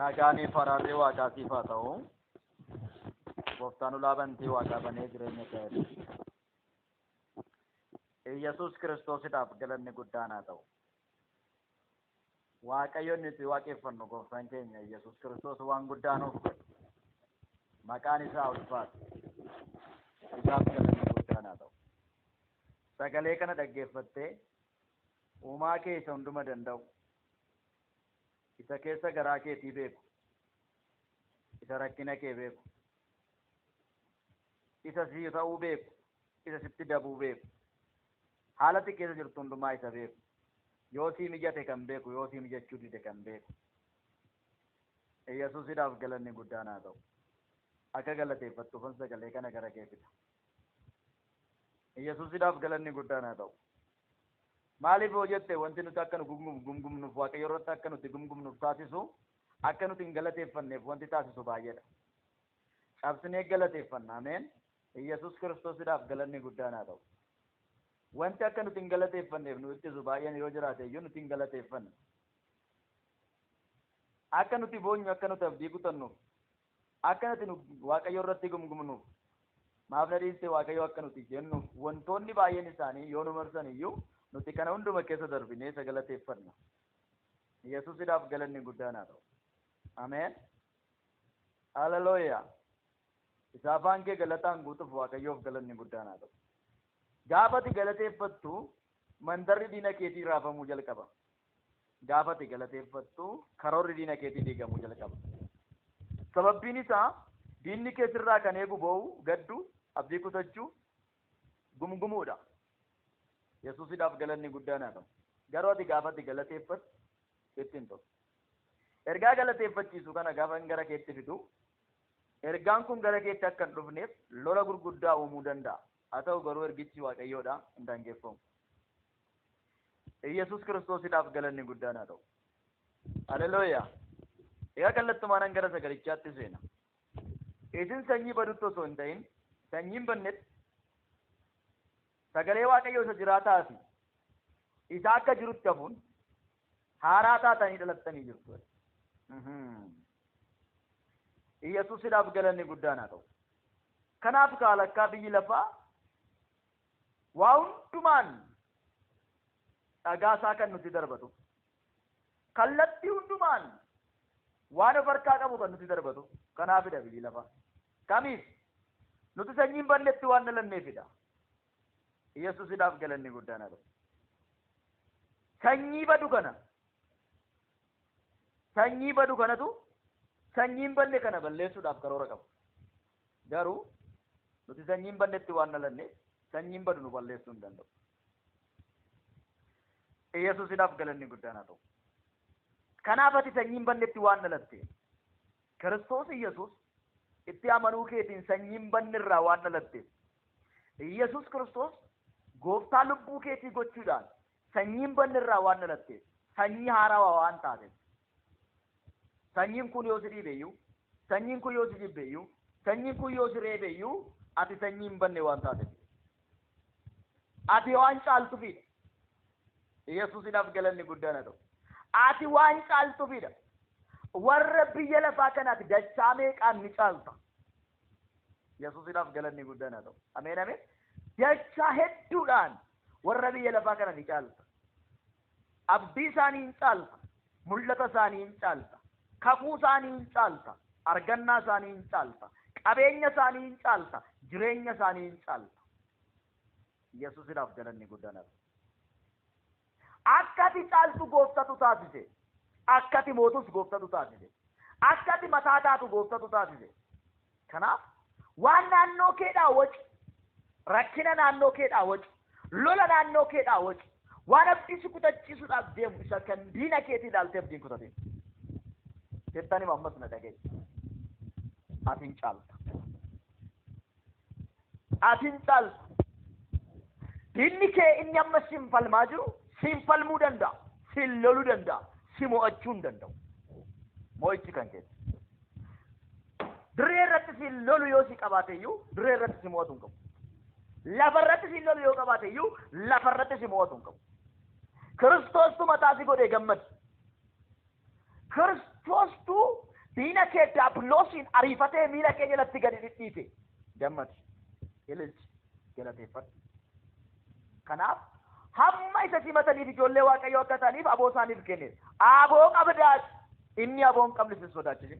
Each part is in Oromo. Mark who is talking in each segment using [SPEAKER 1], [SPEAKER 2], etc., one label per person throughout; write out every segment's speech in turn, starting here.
[SPEAKER 1] Nagaanii faraarri waaqaatiif haa ta'u, gooftaan ulaa bantii waaqaa banee jireenya ta'e. Yesuus Kiristoosidhaaf galanni guddaan haa ta'u. Waaqayyoon nuti waaqeffannu gooftaan keenya Yesuus Kiristoos waan guddaa nuuf godhe. Maqaan isaa ulfaatu. Isaaf galanni guddaan haa ta'u. Sagalee kana dhaggeeffattee uumaa kee isa hunduma danda'u. Isa keessa garaa keetii beeku. Isa rakkina kee beeku. Isa si ta'uu beeku. Isa sitti dabuu beeku. Haala ati keessa jirtu hundumaa isa beeku. Yoo si mijate kan beeku, yoo si mijachuu dide kan beeku. Yesuusidhaaf galanni guddaan haa ta'u. Akka galateeffattuufan sagalee kana gara kee fida. Yesuusidhaaf galanni guddaan haa ta'u. Maaliif yoo jette wanti nuti akka nu gumgumnuuf waaqayyo irratti akka nuti gumgumnuuf taasisu akka nuti hin galateeffanneef wanti taasisu baay'eedha. Cabsinee galateeffanna. Ameen. Yesuus Kiristoosidhaaf galanni guddaan haa ta'u. Wanti akka nuti hin galateeffanneef nu ittisu baay'een yoo jiraate iyyuu nuti hin galateeffanne. Akka nuti boonyu, akka nuti abdii kutannuuf, akka nuti waaqayyo irratti gumgumnuuf, maaf na dhiiste waaqayyo akka nuti jennuuf wantoonni baay'een isaanii yoo nu marsan iyyuu nuti kana hunduma keessa darbinee isa galateeffanna. Yesuusidhaaf galanni guddaan haa ta'u. Ameen. Hallelujah. Isa afaan kee galataan guutuuf waaqayyoof galanni guddaan haa ta'u. Gaafa ati galateeffattu mandarri diina keetii raafamuu jalqaba. Gaafa ati galateeffattu karoorri diina keetii diigamuu jalqaba. Sababbiin isaa diinni keessirraa kan eegu boo'u, gaddu, abdii kutachuu, gumgumuudha. Yesuusidhaaf galanni guddaan haa ta'u. Garuu ati gaafa ati galateeffattu ittiin ta'u. Ergaa galateeffachiisu kana gaafa gara keetti fidu, ergaan kun gara keetti akka hin dhufneef lola gurguddaa uumuu danda'a. Haa ta'u garuu ergichi waaqayyoodha, hin daangeffamu. Yesuus Kiristoosidhaaf galanni guddaan haa ta'u. Hallelujah. Egaa kallattumaan gara sagalichaatti seena. Isin sanyii badutti osoo hin ta'in, sanyiin bannetti sagalee waaqayyoo isa jiraataa fi isa akka jirutti hafuun haaraa taatanii dhalattanii jirtu. Yesuusidhaaf galanni guddaan haa ta'u. Kanaaf kaalakkaa biyyi lafaa waa hundumaan dhagaasaa kan nuti darbatu, kallattii hundumaan waan of harkaa qabu kan nuti darbatu. Kanaafidha biyyi lafaa. Kamiif? Nuti sanyiin bannetti waan dhalanneefidha. Yesuusidhaaf galanni guddaan haa ta'u. Sanyii badu kanatu sanyiin banne kana balleessuudhaaf karoora qaba. Garuu nuti sanyiin bannetti waan dhalanneef sanyiin badu nu balleessuu hin danda'u. Yesuusidhaaf galanni guddaan haa ta'u. Kanaaf ati sanyiin bannetti waan dhalatte Kiristoos Yesuus itti amanuu keetiin sanyiin bannirraa waan dhalatte Yesuus Kiristoos gooftaa lubbuu keetii gochuudhaan sanyiin bannirraa waan dhalatte sanyii haarawaa waan taate sanyiin kun yoo si dhiibeyyuu, sanyiin kun yoo si jibbeyyuu, sanyiin kun yoo si reebeyyuu ati sanyiin banne waan taate ati waan caaltuufidha. Yesuusidhaaf galanni guddaan haa ta'u. Ati waan caaltuufidha. Warra biyya lafaa kanaatti dachaa meeqaan ni caalta. Yesuusidhaaf galanni guddaan haa ta'u. Ameen ameen. Dachaa hedduudhaan warra biyya lafaa kana ni caalta. Abdii isaanii hin caalta. Mul'ata isaanii hin caalta. Kakuu isaanii hin caalta. Argannaa isaanii hin caalta. Qabeenya isaanii hin caalta. Jireenya isaanii hin caalta. Yesuusidhaaf galanni guddaan haa ta'u. Akka ati caaltu gooftatu taasise. Akka ati mootus gooftatu taasise. Akka ati mataa taatu gooftatu taasise. Kanaaf waan naannoo keedhaa waci, rakkina naannoo keedhaa waci, lola naannoo keedhaa waci, waan abdii si kutachiisuudhaaf deemu isa kan diina keetii ilaaltee abdiin kutate. Jettanii ammas na dhageesse. Ati hin caalta. Ati hin caalta. Diinni kee inni amma siin falmaa jiru siin falmuu danda'a, siin loluu danda'a, si mo'achuu hin danda'u. Mo'ichi kan keessa. Dirree irratti siin lolu yoo si qabaate iyyuu dirree irratti si mo'atu hin qabu. Lafa irratti siin lolu yoo qabaate iyyuu lafa irratti si mo'atu hin qabu. Kiristoostu mataa si godhee gammadu. Kiristoostuu diina kee diiyaabiloosiin ariifatee miila kee jalatti gadi dhidhiite. Gammadi. Ililchi. Galateeffadhu. Kanaaf hamma isa simataniif ijoollee Waaqayyoo akka ta'aniif aboo isaaniif kenne. Aboo qabdaas inni aboo hin qabne sin sodaachise.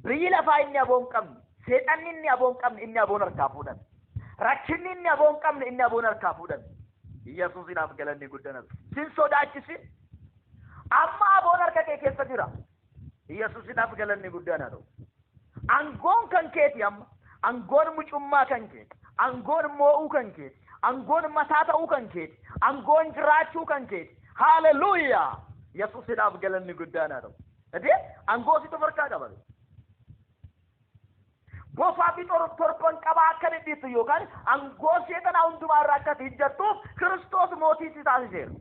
[SPEAKER 1] Biyyi lafaa inni aboo hin qabne. Seexanni inni aboo hin qabne inni aboon harkaa fuudhan. Rakkinni inni aboo hin qabne inni aboon harkaa fuudhan. Yesuusinaaf galanni guddaan sin sodaachisin. Amma aboon harka kee keessa jira. Yesuusinaaf galanni guddaan haa ta'u. Angoon kan keeti amma. Angoon mucummaa kan keeti. Angoon moo'uu kan keeti. Angoon mataa ta'uu kan keeti. Angoon jiraachuu kan keeti. Haaleluyyaa. Yesuusinaaf galanni guddaan haa ta'u. Ati angoo situ farkaa qabate. Bofaa fi torban qabaa akka dhidhiittu yookaan angoo seexanaa hundumaa irraa akka hijjattuuf Kiristoos mootii si taasiseera.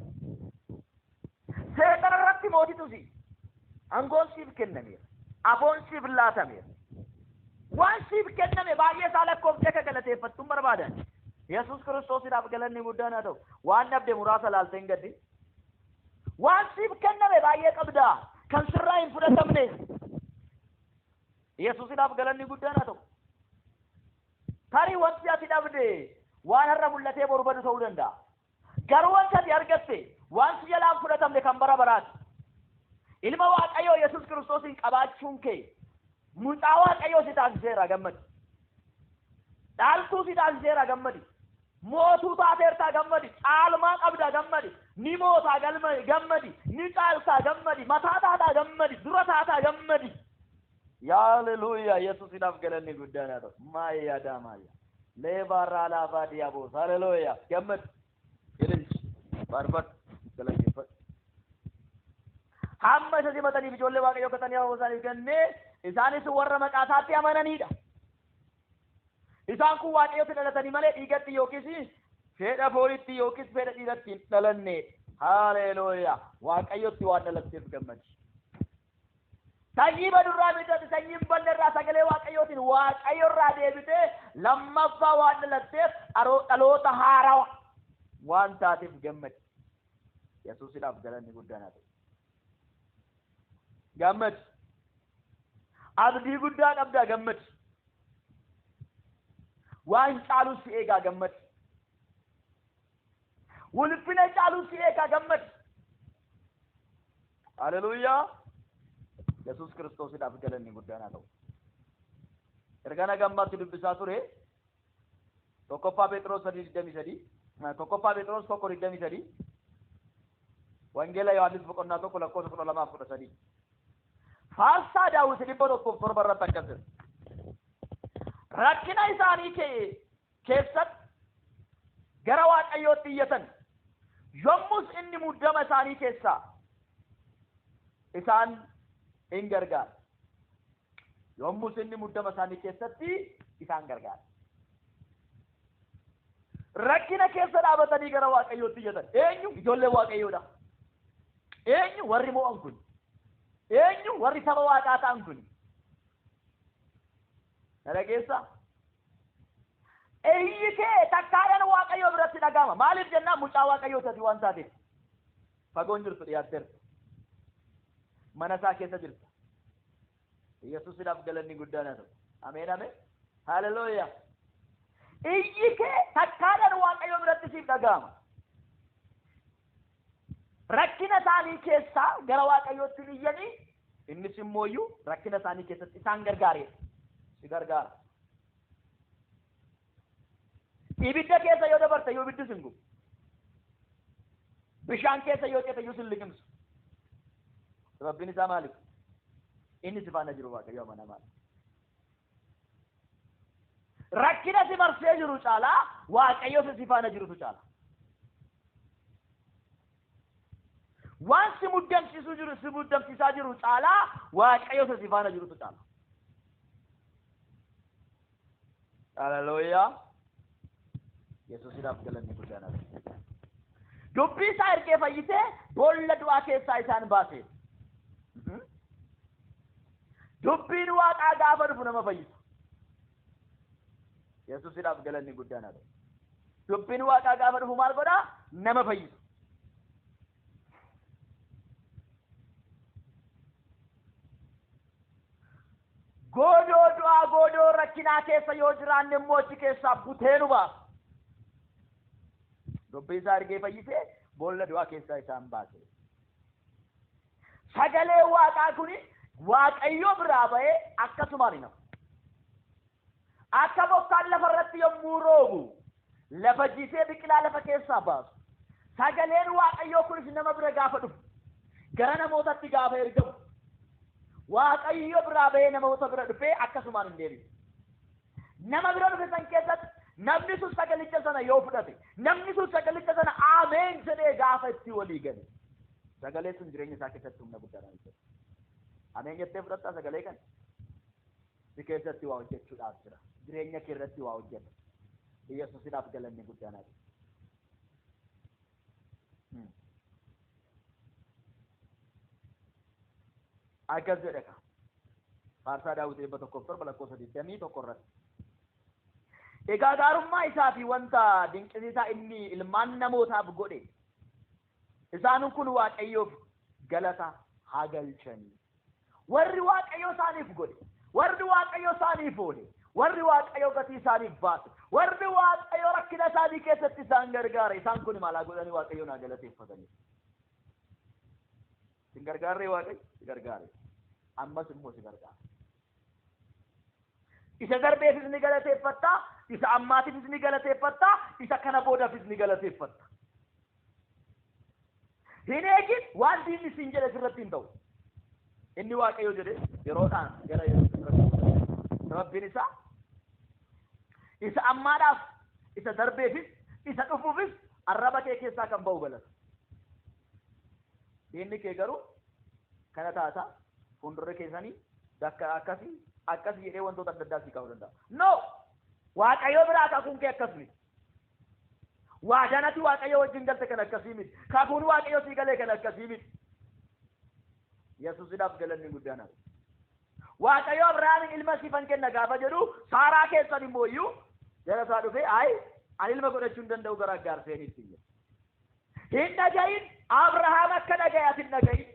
[SPEAKER 1] Seexana irratti mootitu si. Angoon siif kennameera. Aboon siif laatameera. Waan siif kenname baay'ee isaa lakkoofsee akka galateeffattuun barbaadan. Yesuus Kiristoosiidhaaf galanni guddaan haa ta'u. Waan dhabde muraasa laaltee hin gaddi. Waan siif kenname baay'ee qabdaa. Kan sirraa hin fudhatamne. Yesuusiidhaaf galanni guddaan haa ta'u. Tarii wanti ati dhabde waan har'a mul'atee boru badu ta'uu danda'a. Garuu wanti ati argatte wanti jalaan fudhatamne kan bara baraati. Ilma Waaqayyoo Yesuus Kiristoosin qabaachuun kee mucaa Waaqayyoo si taasiseera gammadi. Dhaaltuu si taasiseera gammadi. Mootuu taateertaa gammadi. Caalmaa qabdaa gammadi. Ni mootaa gammadi. Ni caaltaa gammadi. Mataa taataa gammadi. Dura taataa gammadi. Hallelujah. Yesuusinaaf galanni guddaan haa ta'u. Maayyaa daamaayyaa. Leebaarraa laafaa diyaabos. Hallelujah. Gammadi. Ililchi. Faarfadhu. Galateeffadhu. Hamma isa simataniif ijoollee Waaqayyoo akka ta'anii aboo isaaniif kennee isaanis warra maqaa isaatti amananidha. Isaan kun Waaqayyootti dhalatanii malee dhiigatti yookiis fedha foonitti yookiis fedha dhiigatti hin dhalanne. Hallelujah. Waaqayyootti waan dhalatteef gammadi. Sanyii badurraa midhatti sanyiin bal'arraa sagalee Waaqayyootiin Waaqayyoorraa deebitee lammaffaa waan dhalatteef dhaloota haarawa waan taateef gammadi. Yesuusiidhaaf galanni guddaan haa ta'u. Gammadi. Abdii guddaa qabdaa gammadi. Waan caaluu si eegaa gammadi. Ulfina caaluu si eegaa gammadi. Hallelujah. Yesuus Kiristoosiidhaaf galanni guddaan haa ta'u. Ergana gammaatti dubbisaa ture. Tokkoffaa Phexros 3:23. Tokkoffaa Phexros 1:23. Wangeela Yohaannis boqonnaa 1:12-13. Faarsaa Daawit 107 irratti akkas jedha. Rakkina isaanii keessatti gara Waaqayyootti iyyatan yommus inni muddama isaanii keessaa isaan hin gargaara. Yommus inni muddama isaanii keessatti isaan gargaara. Rakkina keessa dhaabatanii gara Waaqayyootti iyyatan. Eenyu? Ijoollee Waaqayyoodha. Eenyu? Warri mo'an kun. Eenyu? Warri saba Waaqaa ta'an kun. Dhageessa. Iyyi kee takkaadhaan Waaqayyoo biratti dhaga'ama. Maaliif jennaan mucaa Waaqayyoo taati waan taateef. Fagoon jirtu dhiyaatteerta. Mana isaa keessa jirta. Yesuusiidhaaf galanni guddaan haa ta'u. Ameen ameen. Hallelujah. Iyyi kee takkaadhaan Waaqayyoo biratti siif dhaga'ama. Rakkina isaanii keessaa gara Waaqayyootti iyyanii innis immoo rakkina isaanii keessatti isaan gargaare. Si gargaara. Ibidda keessa yoo dabarte yoo ibiddi sin gubu. Bishaan keessa yoo ceete yoo sin liqimsu. Sababbiin isaa maaliif? Inni si faana jiru Waaqayyo amanamaa. Rakkina si marsee jiru caalaa Waaqayyo si faana jirutu caala. Waan si muddamsiisaa jiru caalaa Waaqayyo si faana jirutu caala. Hallelujah. Yesuusiidhaaf galanni guddaan haa ta'u. Dubbii isaa ergee fayyisee boolla du'aa keessaa isaan baase. Dubbiin Waaqaa gaafa dhufu nama fayyisa. Yesuusiidhaaf galanni guddaan haa ta'u. Dubbiin Waaqaa gaafa dhufu maal godhaa? Nama fayyisa. rakkinaa keessa yoo jiraanne immoo achi keessaa butee nu baasa. Dubbii isaa argee fayyisee boolla du'aa keessaa isaan baase. Sagalee waaqaa kuni Waaqayyo biraa ba'ee akkasumaan hin hafu. Akka bokkaan lafa irratti yommuu roobu lafa jiisee biqilaa lafa keessaa baasu. Sagaleen Waaqayyoo kunis nama bira gaafa dhufu gara namootatti gaafa ergamu Waaqayyo biraa ba'ee namoota bira dhufee akkasumaan hin deebisu. Nama bira dhufe san keessatti namni sun sagalicha sana yoo fudhate namni sun sagalicha sana ameen jedhee gaafa itti walii gale sagalee sun jireenya isaa keessatti humna guddaadhaan jira. Ameen jettee fudhattaa sagalee kana si keessatti waa hojjechuudhaaf jira. Jireenya kee irratti waa hojjeta. Yesuusiidhaaf galanni guddaan ati. Akkas jedhe ka faarsaa Daawit 107:21 irratti. Egaa gaarummaa isaa fi wanta dinqisiisaa inni ilmaan namootaaf godhe isaan kun Waaqayyoof galata haa galchanii. Warri Waaqayyo isaaniif godhe, warri Waaqayyo isaaniif oole, warri Waaqayyo gatii isaaniif baase, warri Waaqayyo rakkina isaanii keessatti isaan gargaare isaan kun maal godhanii Waaqayyoon haa galateeffatanii. Sin gargaarree Waaqayyo si gargaare. Ammas immoo si gargaara. Isa darbeefis ni galateeffatta, isa ammaatiifis ni galateeffatta, isa kana boodaafis ni galateeffatta. Hin eegin waan diinni siin jedhe sirratti hin ta'u. Inni Waaqayyo jedhe yeroodhaan gara Yesuus Rabbiin isaa isa ammaadhaaf isa darbeefis isa dhufuufis arraba kee keessaa kan ba'u galata. Diinni kee garuu kana taata fuuldura keessanii bakka akkas jedhee wantoota adda addaa sii kaa'uu danda'a. No! Waaqayyo biraa kakuun kee akkasumi. Waadanati Waaqayyo wajjin galte kan akkasii miti. Kakuun Waaqayyo sii galee kan akkasii miti. Yesuusiidhaaf galanni guddaan ati. Waaqayyo Abrahaamin ilma siifan kenna gaafa jedhu Saaraa keessan immoo iyyuu jala isaa dhufee ani ilma godhachuu hin danda'u gara gaarseenitti jedhe. Hin dhagayin Abrahaam akka dhagayaaf hin dhagayin.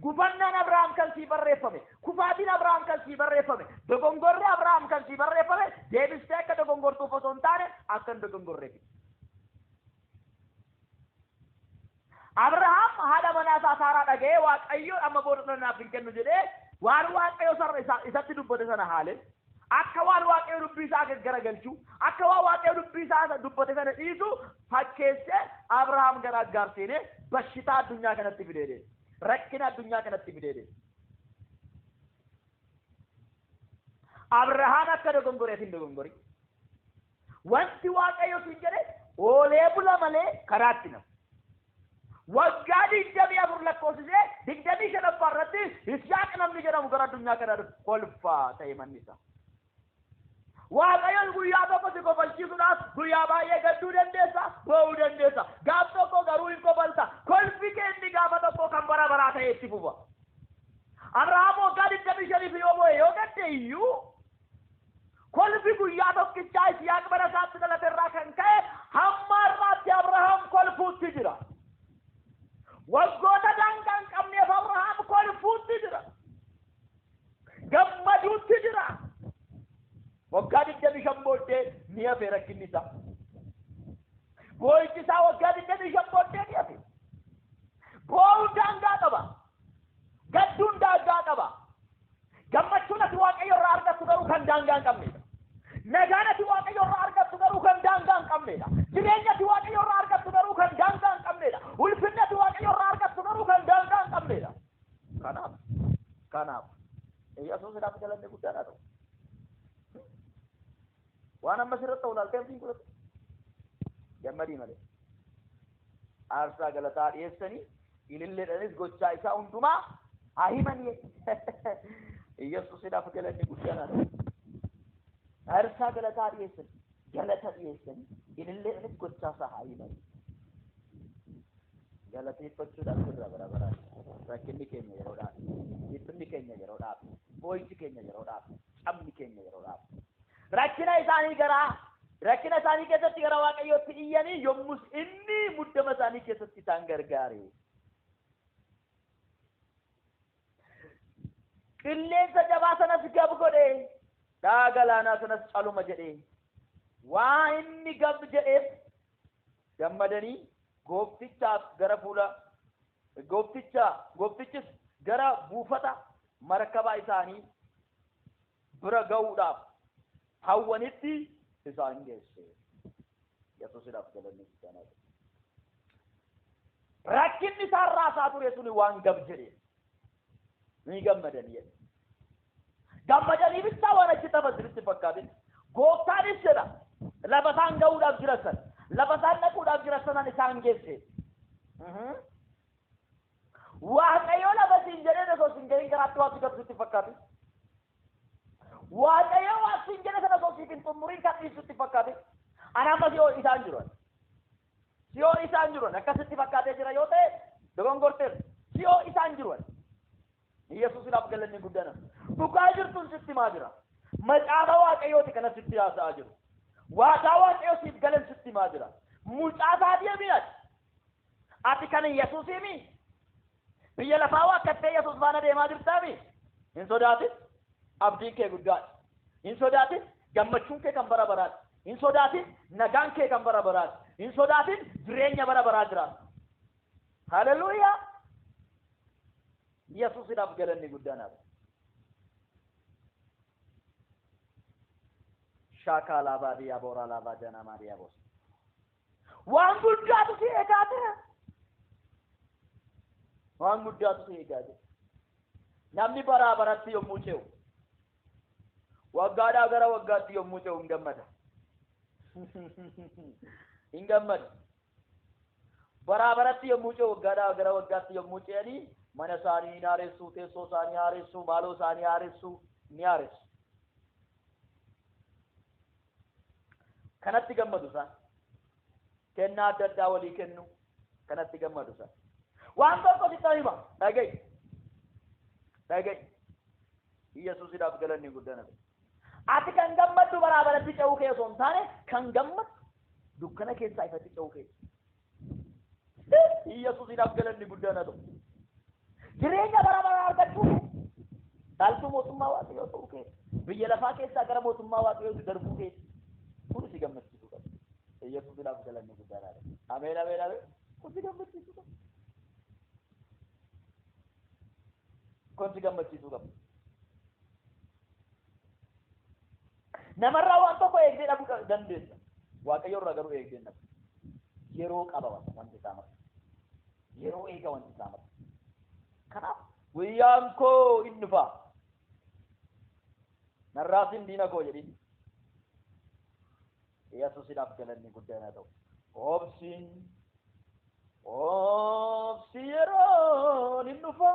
[SPEAKER 1] Gufannaan Abrahaam kan sii barreeffame, kufaatiin Abrahaam kan sii barreeffame, dogongorri Abrahaam kan sii barreeffame, deebistee akka dogongortuuf osoo hin taane akka hin dogongorreef. Abrahaam haadha manaa isaa Saaraa dhaga'ee Waaqayyo amma booda naaf hin kennu jedhee waan Waaqayyo isatti dubbate sana haale akka waan Waaqayyo dubbii isaa garagalchuu akka waan Waaqayyo dubbii isaa dubbate sana dhiisu fakkeessee Abrahaam gara Aggaar bashitaa addunyaa kanatti fidee rakkina addunyaa kanatti fidee Abrahaam akka dogongoree hin dogongori. Wanti Waaqayyo siin jedhe oolee bula malee karaatti nama. Waggaa 24 lakkoofsisee 25 irratti Ishaaq namni jedhamu gara addunyaa kana kolfaa ta'e manni isaa. Waaqayyo guyyaa tokko si kofalchiisuudhaaf guyyaa baay'ee gadduu dandeessa, boo'uu dandeessa. Gaaf tokko garuu hin kofalta. Kolfi keenni gaafa tokko kan bara baraa ta'e itti fufa. Abrahaam waggaa 25 yoo boo'e yoo gadde iyyuu kolfi guyyaa tokkichaa Ishaaq bara isaatti dhalate irraa kan ka'e hamma har'aatti Abrahaam kolfuutti jira. Waggoota daangaa hin qabneef Abrahaam kolfuutti jira. Gammaduutti jira. Waggaa 25 booddee ni hafe rakkinni isaa. Boo'ichi isaa waggaa 25 booddee ni hafe. Boo'uun daangaa qaba. Gadduun daangaa qaba. Gammachuun ati Waaqayyo irraa argattu garuu kan daangaa hin qabnedha. Nagaan ati Waaqayyo irraa argattu garuu kan daangaa hin qabnedha. Jireenya ati Waaqayyo irraa argattu garuu kan daangaa hin qabnedha. Ulfinni ati Waaqayyo irraa argattu garuu kan daangaa hin qabnedha. Kanaaf Yesuusiidhaaf galanni guddaadha ta'u. Waan amma sirratti ta'u laaltee hamsiin godhatu gammadii malee aarsaa galataa dhiyeessanii ililleedhanis gochaa isaa hundumaa haa himanii. Yesuusiidhaaf galanni guddaadha ta'u. Aarsaa galataa dhiyeessanii galata dhiyeessanii ililleedhanis gochaa isaa haa himanii. Galateeffachuudhaaf irraa bara baraan rakkinni keenya yeroodhaaf, dhiphinni keenya yeroodhaaf, boo'ichi keenya yeroodhaaf, cabni keenya yeroodhaaf. Rakkina isaanii keessatti gara Waaqayyootti iyyanii yommus inni muddama isaanii keessatti isaan gargaare. Qilleensa jabaa sanas gab godhe daagalaanaa sanas caluma jedhee waa inni gab jedheef gammadanii gooftichaaf gara fuula gooftichis gara buufata markabaa isaanii bira ga'uudhaaf hawwanitti isaan geesse. Yesuusidhaaf galanni guddaa. Rakkinni isaan raasaa ture suni waan gab jedhee ni gammadanii. Gammadanii bitaa waan achi taphatti fakkaatin gooftaanis jedha lafa isaan ga'uudhaaf jiran lafa isaan dhaquudhaaf jiran isaan geesse. Waaqayyo lafa siin jedhee osoo siin ga'in garaatti waan sitti fakkaatin. Waaqayyo waan siin jedhee sana osoo siin xumurii kan dhiisutti fakkaatin. Anamma siyoo isaan jiran akkasitti fakkaatee jira yoo ta'e dogongorteer siyoo isaan jiran. Yesuusidhaaf galanni guddana. Dhugaa jirtuun sitti maa jira? Macaafa Waaqayyooti kana sitti haasa'aa jiru. Waadaa Waaqayyoo siif galan sitti maa jira? Mucaasaa deebi'aati. Ati kan Yesuusiimi? Biyya lafaa wakkattee Yesuus faana deemaa jirtaami? Hin sodaatin. Abdiin kee guddaadha. Hin sodaatin. Gammachuun kee kan bara baraati. Hin sodaatin. Nagaan kee kan bara baraati. Hin sodaatin. Jireenya bara baraa jiraata. Haleluuyaa. Yesuusidhaaf galanni guddanaadha. Shaakaa laabaa biyyaa booraa laabaa janamaa biyyaa boos. Waan guddaatu si eegaa jira. Waan guddaatu si eegaa jira. Namni baraa baratti yommuu ce'u waggaadhaa gara waggaatti yommuu ce'u hin gammada. Hin gammada. Baraa baratti yommuu ce'u waggaadhaa gara waggaatti yommuu ce'anii mana isaanii ni haaressu, teessoo isaanii haaressu, maaloo isaanii haaressu, ni haaressu. Kanatti gammadu isaan. Kennaa adda addaa walii kennu. Kanatti gammadu isaan. Waan tokko sitti hima. Dhaga'i. Yesuusidhaaf galanni guddana. Ati kan gammaddu baraa baratti ce'uu kee osoo hin taane kan gammaddu dukkana keessaa ifatti ce'uu kee. Yesuusidhaaf galanni guddana. Jireenya bara baraa argachuu kee. Dhaaltuu mootummaa Waaqayyoo ta'uu kee. Biyya lafaa keessaa gara mootummaa Waaqayyootti darbuu kee. Kun si gammachiisuu qaba. Yesuusidhaaf galanni guddana. Ameen. Kun si gammachiisuu qaba. Kun si gammachiisuu qaba. Namarraa waan tokko eegdee dhabuu dandeessa. Waaqayyo irraa garuu eegdee hin dhabu. Yeroo qaba wanti isaa mara. Yeroo eega wanti isaa mara. Kanaaf guyyaan koo hin dhufa. Narraas hin diina koo jedhin. Yesuusidhaaf galanni guddana ta'u. Obsi yeroon hin dhufa.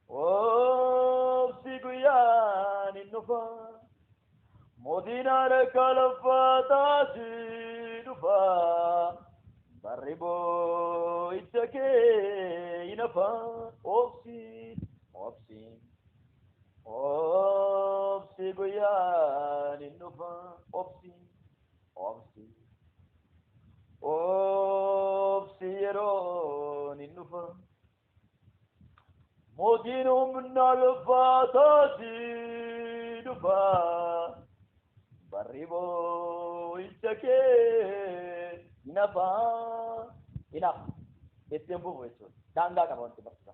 [SPEAKER 1] Obsi guyyaan hin dhufa. Mootiin harka lafaa si dhufa. Barri boo'icha kee hin hafa. Obsi guyyaan hin dhufa. Obsi yeroon hin dhufa. Mootiin humna lafaa si dhufa. Barri boo'icha kee hin hafa. Ittiin fufu jechuudha. Daangaa qaba wanti barsiisa.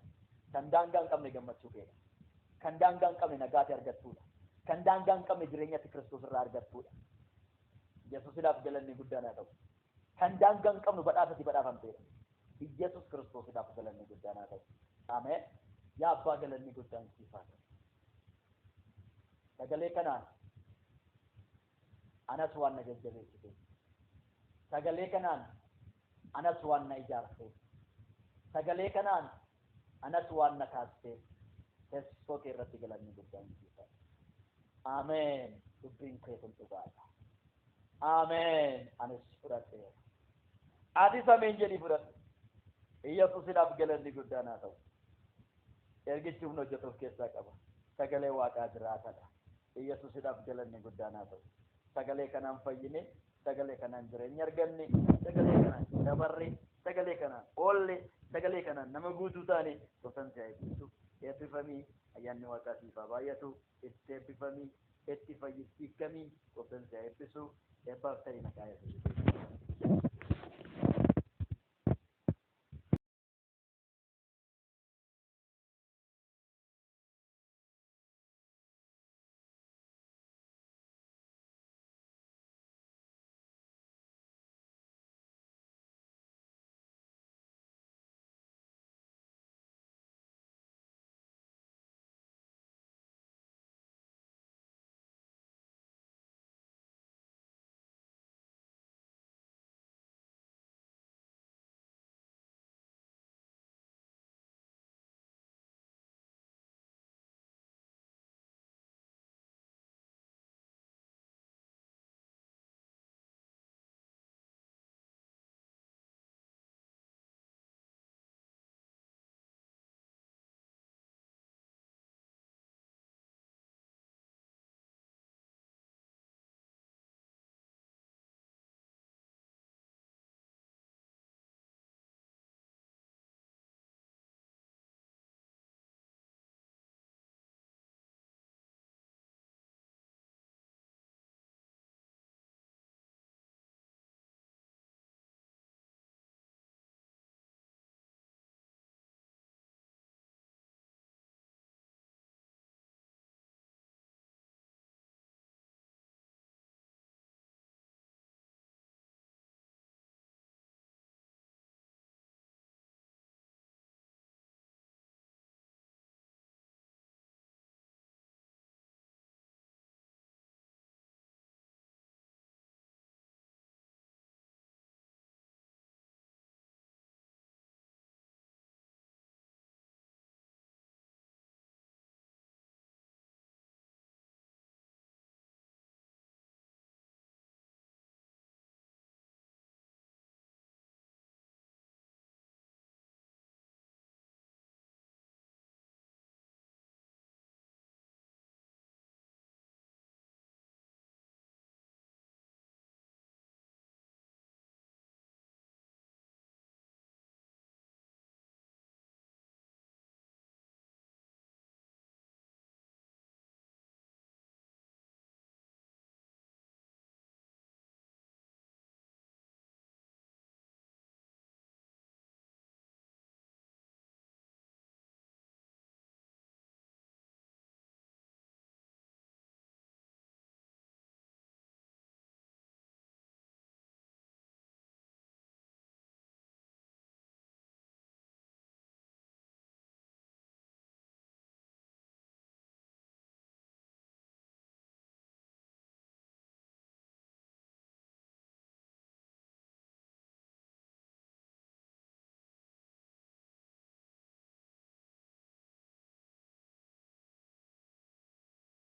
[SPEAKER 1] Kan daangaa hin qabne gammachuu keedha. Kan daangaa hin qabne nagaatti argattuudha. Kan daangaa hin qabne jireenyatti Kiristoos irraa argattuudha. Yesuusidhaaf galanni guddaan haa ta'u. Kan daangaa hin qabnu badhaasatti badhaafamteedha. Yesuus Kiristoosidhaaf galanni guddaan haa ta'u. Ameen. Yaa abbaa galanni guddaan siif haa ta'u. Sagalee kanaan anas waan na jajjabeessite. Sagalee kanaan anas waan na ijaarte. Sagalee kanaan anas waan na kaaste. Teessoo kee irratti galanni guddaan siif haa ta'u. Ameen. Dubbiin kee kun dhugaadha. Ameen. Anis fudhadheera. Atis ameen jedhii fudhadhe. Yesuusidhaaf galanni guddaan haa ta'u. Ergichi humna hojjetuuf keessaa qaba. Sagalee Waaqaa jiraatadha. Yesuusidhaaf galanni guddaan haa ta'u. Sagalee kanaan fayyine, sagalee kanaan jireenya arganne, sagalee kanaan dabarre, sagalee kanaan oolle, sagalee kanaan nama guutuu taane gosan si eebbisu. eebbifamii ayyaanni waaqaa siif haa baay'atu itti eebbifamii itti fayyistii kamii qopheessa eebbisu eebbaaf ta'ii maqaa yesuus